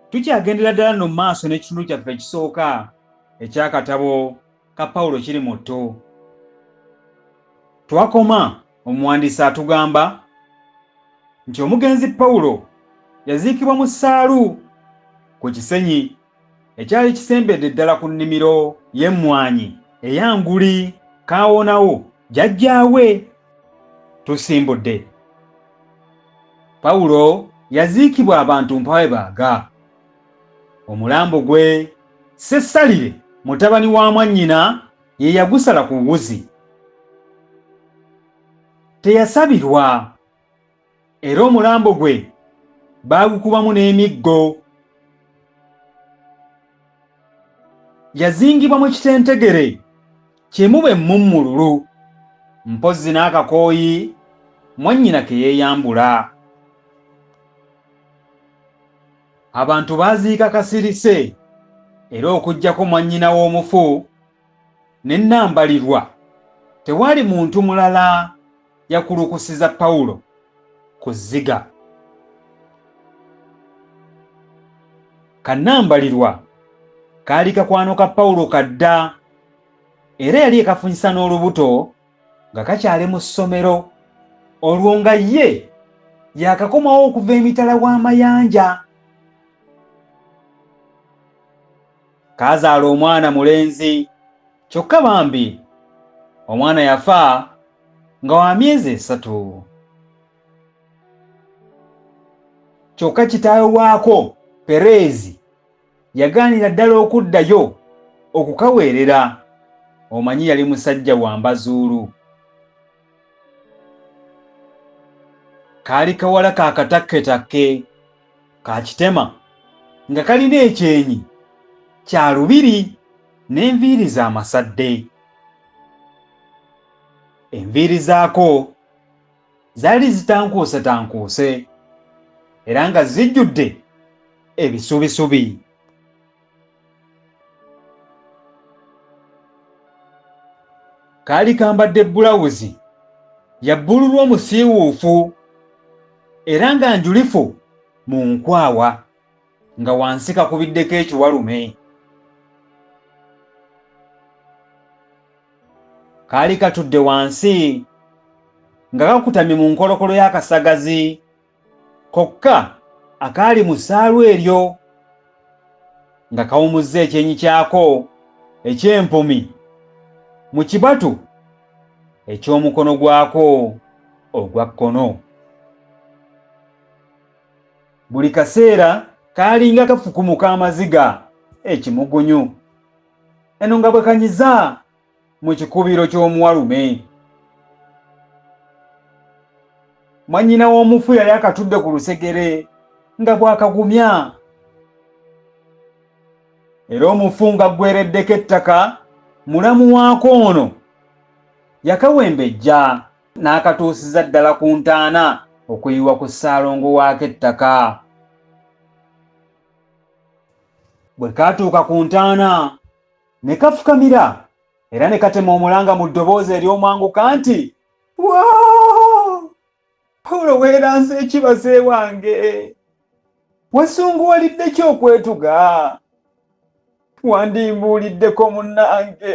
Tukyagendera ddala nno mu maaso n'ekitundu kyaffe ekisooka eky'akatabo ka Pawulo Kirimuttu. Twakoma omuwandiisi atugamba nti omugenzi Pawulo yaziikibwa mu ssaalu ku kisenyi ekyali kisembedde ddala ku nnimiro y'emmwanyi eyanguli kaawonawo jjajjaawe. Tusimbudde. Pawulo yaziikibwa abantu mpawe baaga. Omulambo gwe Sessalire mutabani wa mwannyina ye yagusala ku wuzi. Teyasabirwa, era omulambo gwe baagukubamu n'emiggo. Yazingibwa mu kitentegere kimu emmummululu, mpozzi n'akakooyi mwannyina ke yeeyambula. Abantu baaziika Azirise, era okuggyako mwannyina w'omufu ne Nnambalirwa, tewaali muntu mulala yakulukusiza Pawulo ku zziga. Nnambalirwa kaali kakwano ka Pawulo kadda, era yali ekafunyisa n'olubuto nga kakyali mu ssomero, olwo nga ye yakakomawo okuva emitala w'amayanja. Kaazaala omwana mulenzi, kyokka bambi omwana yafa nga wa myezi 3. Kyokka kitaawe waako Pereezi yagaanira ddala okuddayo okukaweerera. Omanyi yali musajja wa mbazuulu. Kaali kawala ka katakketakke ka kitema nga kalina ekyenyi kya lubiri n'enviiri z'amasadde. Enviiri zaako zaali zitankuuse era nga zijjudde ebisubisubi. Kaali kambadde bulawuzi ya bbululu omusiiwuufu era nga njulifu mu nkwawa, nga wansi kakubiddeko ekiwalume. Kaali katudde wansi nga kakutamye mu nkolokolo y'akasagazi, kokka akaali mu ssaalu eryo nga kawumuzza ekyenyi kyako eky'empumi mu kibatu eky'omukono gwako ogwa kkono. Buli kaseera kaalinga kafukumuka amaziga ekimugunyu, eno nga bwe kanyiza mu kikubiro ky'omuwalume. Mwannyina w'omufu yali akatudde ku lusegere nga bw'akagumya, era omufu nga ggwereddeko ettaka, mulamu waako ono yakawembejja n'akatuusiza ddala ku ntaana okuyiwa ku ssaalongo waako ettaka. Bwe kaatuuka ku ntaana ne kafukamira era ne katema omulanga mu ddoboozi ery'omwanguka nti, "Waa! Pawulo weeranse ekibase wange, wasunguwalidde ki okwetuga? Wandimbuuliddeko munnange."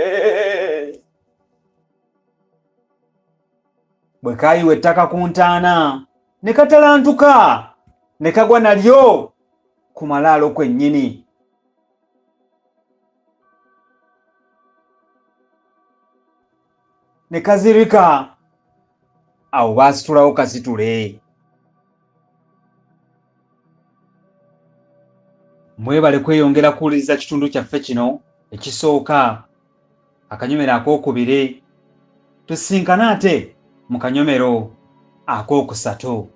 Bwe kaayiwa ettaka ku ntaana ne katalantuka ne kagwa nalyo kumalaalo kwenyini. Ne Nazirika, awo baasitulawo kasitule. Mwebale kweyongera kuwuliriza kitundu kyaffe kino ekisooka, akanyomero akookubiri. Tusinkana ate mu kanyomero akookusatu.